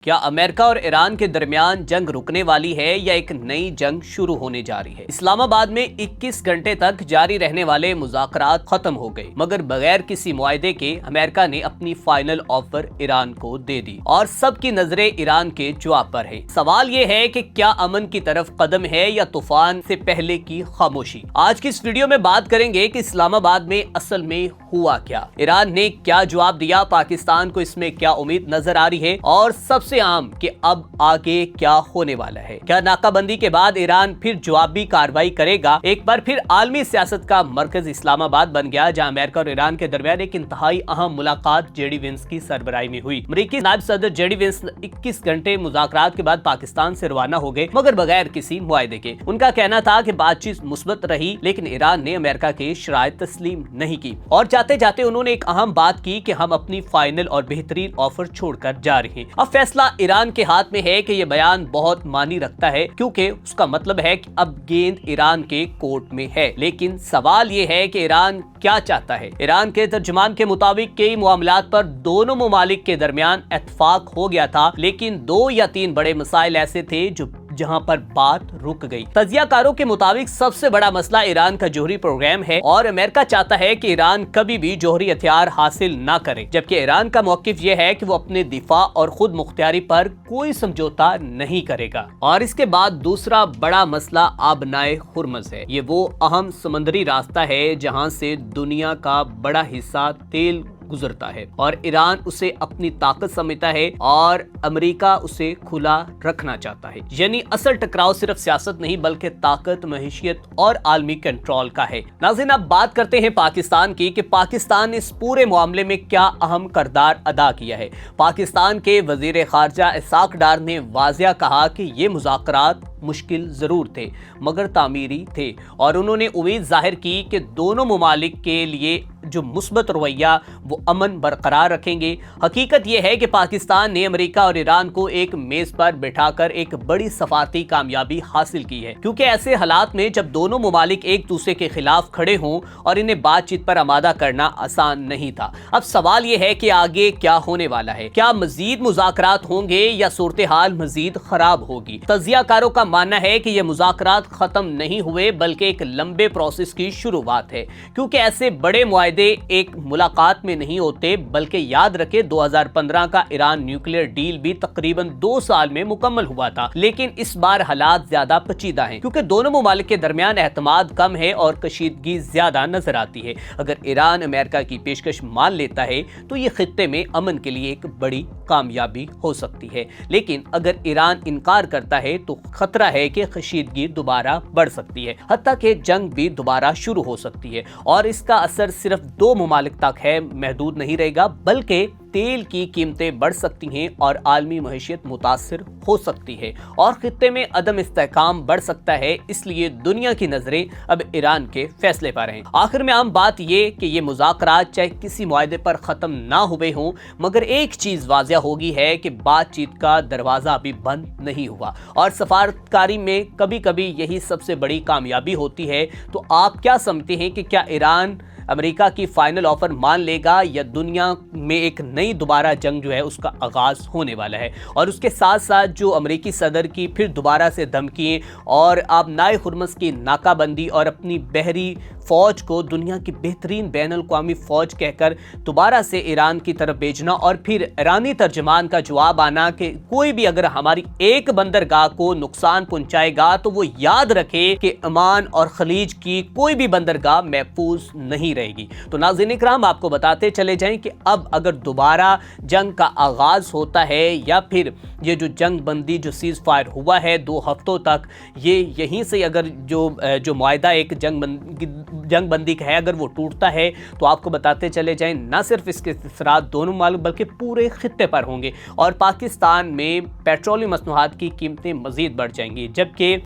کیا امریکہ اور ایران کے درمیان جنگ رکنے والی ہے یا ایک نئی جنگ شروع ہونے جا رہی ہے؟ اسلام آباد میں 21 گھنٹے تک جاری رہنے والے مذاکرات ختم ہو گئے، مگر بغیر کسی معاہدے کے امریکہ نے اپنی فائنل آفر ایران کو دے دی اور سب کی نظریں ایران کے جواب پر ہیں۔ سوال یہ ہے کہ کیا امن کی طرف قدم ہے یا طوفان سے پہلے کی خاموشی؟ آج کی اس ویڈیو میں بات کریں گے کہ اسلام آباد میں اصل میں ہوا کیا، ایران نے کیا جواب دیا، پاکستان کو اس میں کیا امید نظر آ رہی ہے، اور سب سے عام کہ اب آگے کیا ہونے والا ہے۔ کیا ناکہ بندی کے بعد ایران پھر جوابی کارروائی کرے گا؟ ایک بار پھر عالمی سیاست کا مرکز اسلام آباد بن گیا، جہاں امریکہ اور ایران کے درمیان ایک انتہائی اہم ملاقات جے ڈی وینس کی سربراہی میں ہوئی۔ امریکی نائب صدر جے ڈی وینس 21 گھنٹے مذاکرات کے بعد پاکستان سے روانہ ہو گئے، مگر بغیر کسی معاہدے کے۔ ان کا کہنا تھا کہ بات چیت مثبت رہی، لیکن ایران نے امریکہ کے شرائط تسلیم نہیں کی، اور جاتے جاتے انہوں نے ایک اہم بات کی کہ ہم اپنی فائنل اور بہترین آفر چھوڑ کر جا رہے ہیں۔ اب فیصلہ ایران کے ہاتھ میں ہے کہ یہ بیان بہت معنی رکھتا ہے، کیونکہ اس کا مطلب ہے کہ اب گیند ایران کے کورٹ میں ہے۔ لیکن سوال یہ ہے کہ ایران کیا چاہتا ہے؟ ایران کے ترجمان کے مطابق کئی معاملات پر دونوں ممالک کے درمیان اتفاق ہو گیا تھا، لیکن 2 یا 3 بڑے مسائل ایسے تھے جہاں پر بات رک گئی۔ تجزیہ کاروں کے مطابق سب سے بڑا مسئلہ ایران کا جوہری پروگرام ہے، اور امریکہ چاہتا ہے کہ ایران کبھی بھی جوہری ہتھیار حاصل نہ کرے، جبکہ ایران کا موقف یہ ہے کہ وہ اپنے دفاع اور خود مختاری پر کوئی سمجھوتا نہیں کرے گا۔ اور اس کے بعد دوسرا بڑا مسئلہ آبنائے ہرمز ہے۔ یہ وہ اہم سمندری راستہ ہے جہاں سے دنیا کا بڑا حصہ تیل گزرتا ہے، اور ایران اسے اپنی طاقت سمجھتا ہے اور امریکہ اسے کھلا رکھنا چاہتا ہے۔ یعنی اصل ٹکراؤ صرف سیاست نہیں بلکہ طاقت، معیشت اور عالمی کنٹرول کا ہے۔ ناظرین، اب بات کرتے ہیں پاکستان کی کہ پاکستان نے اس پورے معاملے میں کیا اہم کردار ادا کیا ہے۔ پاکستان کے وزیر خارجہ اسحاق ڈار نے واضح کہا کہ یہ مذاکرات مشکل ضرور تھے مگر تعمیری تھے، اور انہوں نے امید ظاہر کی کہ دونوں ممالک کے لیے جو مثبت رویہ وہ امن برقرار رکھیں گے۔ حقیقت یہ ہے کہ پاکستان نے امریکہ اور ایران کو ایک میز پر بٹھا کر ایک بڑی سفارتی کامیابی حاصل کی ہے، کیونکہ ایسے حالات میں جب دونوں ممالک ایک دوسرے کے خلاف کھڑے ہوں اور انہیں بات چیت پر آمادہ کرنا آسان نہیں تھا۔ اب سوال یہ ہے کہ آگے کیا ہونے والا ہے؟ کیا مزید مذاکرات ہوں گے یا صورتحال مزید خراب ہوگی؟ تجزیہ کاروں کا ماننا ہے کہ یہ مذاکرات ختم نہیں ہوئے بلکہ ایک لمبے پروسیس کی شروعات ہے، کیونکہ ایسے بڑے معاہدے ایک ملاقات میں نہیں ہوتے، بلکہ یاد رکھیں 2015 کا ایران نیوکلیئر ڈیل بھی تقریباً 2 سال میں مکمل ہوا تھا، لیکن اس بار حالات زیادہ پیچیدہ ہیں کیونکہ دونوں ممالک کے درمیان اعتماد کم ہے اور کشیدگی زیادہ نظر آتی ہے۔ اگر ایران امریکہ کی پیشکش مان لیتا ہے تو یہ خطے میں امن کے لیے ایک بڑی کامیابی ہو سکتی ہے، لیکن اگر ایران انکار کرتا ہے تو خطرہ ہے کہ کشیدگی دوبارہ بڑھ سکتی ہے، حتیٰ کہ جنگ بھی دوبارہ شروع ہو سکتی ہے، اور اس کا اثر صرف 2 ممالک تک ہے محدود نہیں رہے گا، بلکہ تیل کی قیمتیں بڑھ سکتی ہیں اور عالمی معیشت متاثر ہو سکتی ہے، اور خطے میں عدم استحکام بڑھ سکتا ہے۔ اس لیے دنیا کی نظریں اب ایران کے فیصلے پر ہیں۔ آخر میں عام بات یہ کہ یہ مذاکرات چاہے کسی معاہدے پر ختم نہ ہوئے ہوں، مگر ایک چیز واضح ہوگی ہے کہ بات چیت کا دروازہ ابھی بند نہیں ہوا، اور سفارتکاری میں کبھی کبھی یہی سب سے بڑی کامیابی ہوتی ہے۔ تو آپ کیا سمجھتے ہیں کہ کیا ایران امریکہ کی فائنل آفر مان لے گا، یا دنیا میں ایک نئی دوبارہ جنگ جو ہے اس کا آغاز ہونے والا ہے؟ اور اس کے ساتھ ساتھ جو امریکی صدر کی پھر دوبارہ سے دھمکیاں اور آبنائے ہرمز کی ناکہ بندی اور اپنی بحری فوج کو دنیا کی بہترین بین الاقوامی فوج کہہ کر دوبارہ سے ایران کی طرف بھیجنا، اور پھر ایرانی ترجمان کا جواب آنا کہ کوئی بھی اگر ہماری ایک بندرگاہ کو نقصان پہنچائے گا تو وہ یاد رکھے کہ عمان اور خلیج کی کوئی بھی بندرگاہ محفوظ نہیں رہے گی۔ تو ناظرین اکرام، آپ کو بتاتے چلے جائیں کہ اب اگر دوبارہ جنگ کا آغاز ہوتا ہے یا پھر یہ جو جنگ بندی جو سیز فائر ہوا ہے 2 ہفتوں تک، یہ یہیں سے اگر جو معاہدہ ایک جنگ بندی کا ہے اگر وہ ٹوٹتا ہے تو آپ کو بتاتے چلے جائیں نہ صرف اس کے اثرات دونوں ممالک بلکہ پورے خطے پر ہوں گے، اور پاکستان میں پیٹرولیم مصنوعات کی قیمتیں مزید بڑھ جائیں گی، جبکہ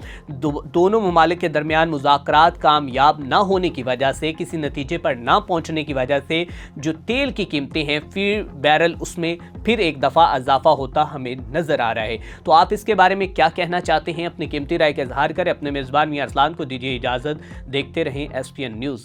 دونوں ممالک کے درمیان مذاکرات کامیاب نہ ہونے کی وجہ سے، کسی نتیجے پر نہ پہنچنے کی وجہ سے جو تیل کی قیمتیں ہیں فی بیرل اس میں پھر ایک دفعہ اضافہ ہوتا ہمیں نظر آ رہا ہے۔ تو آپ اس کے بارے میں کیا کہنا چاہتے ہیں؟ اپنی قیمتی رائے کا اظہار کریں۔ اپنے میزبان میاں ارسلان کو دیجیے اجازت، دیکھتے رہیں SPN نیوز۔